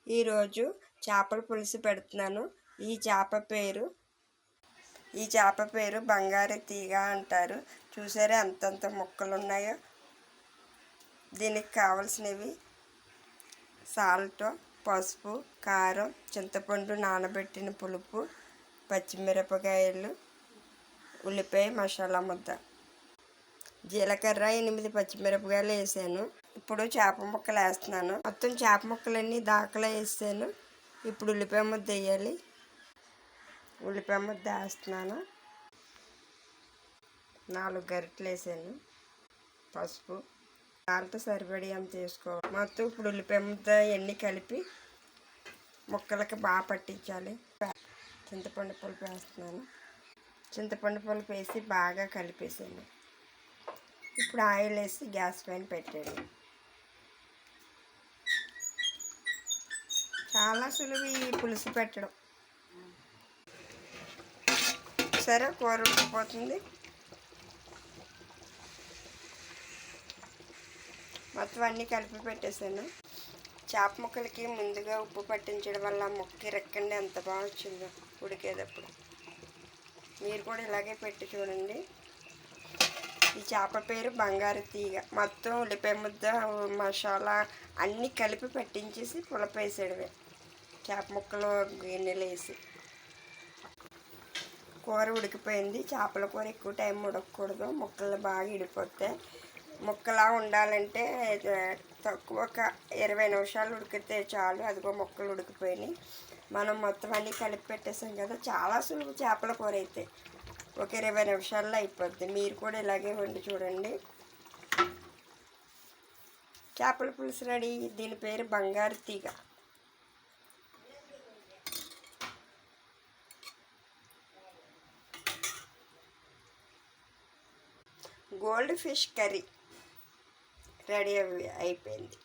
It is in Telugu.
ఈరోజు చేపల పులుసు పెడుతున్నాను. ఈ చేప పేరు బంగారు తీగ అంటారు. చూసారా ఎంతంత ముక్కలు ఉన్నాయో. దీనికి కావలసినవి సాల్ట్, పసుపు, కారం, చింతపండు నానబెట్టిన పులుపు, పచ్చిమిరపకాయలు, ఉల్లిపాయ మసాలా ముద్ద, జీలకర్ర, 8 పచ్చిమిరపకాయలు వేసాను. ఇప్పుడు చేప ముక్కలు వేస్తున్నాను. మొత్తం చేప ముక్కలన్నీ దాకలా వేసాను. ఇప్పుడు ఉల్లిపాయ ముద్ద వేయాలి. ఉల్లిపాయ ముద్ద వేస్తున్నాను. 4 గరిటెలు వేసాను. పసుపు, సాల్ట్ సరిపడి అంత వేసుకోవాలి. మొత్తం ఇప్పుడు ఉల్లిపాయ ముద్ద ఎన్ని కలిపి ముక్కలకి బాగా పట్టించాలి. చింతపండు పులుపు వేస్తున్నాను. చింతపండు పులుపు వేసి బాగా కలిపేసాను. ఇప్పుడు ఆయిల్ వేసి గ్యాస్ పైన పెట్టాను. చాలా సులువు ఈ పులుసు పెట్టడం. సరే, కూర ఉడికిపోతుంది. మొత్తం అన్నీ కలిపి పెట్టేశాను. చేప ముక్కలకి ముందుగా ఉప్పు పట్టించడం వల్ల ముక్క రెక్కండి ఎంత బాగా వచ్చిందో ఉడికేటప్పుడు. మీరు కూడా ఇలాగే పెట్టి చూడండి. ఈ చేప పేరు బంగారు తీగ. మొత్తం ఉల్లిపాయ ముద్ద, మసాలా అన్నీ కలిపి పట్టించేసి పులప వేసేయడమే. చేప ముక్కలు గిన్నెలు వేసి. కూర ఉడికిపోయింది. చేపల కూర ఎక్కువ టైం ఉడకకూడదు, ముక్కలు బాగా ఇడిపోతాయి. ముక్కలా ఉండాలంటే తక్కువ ఒక 20 నిమిషాలు ఉడికితే చాలు. అదిగో ముక్కలు ఉడికిపోయినాయి. మనం మొత్తం అన్నీ కలిపి పెట్టేసాం కదా. చాలా సులువు చేపల కూర అయితే. ఒక 20 నిమిషాల్లో అయిపోద్ది. మీరు కూడా ఇలాగే వండి చూడండి. చేపల పులుసు రెడీ. దీని పేరు బంగారు తీగ. గోల్డ్ ఫిష్ కర్రీ రెడీ అయిపోయింది.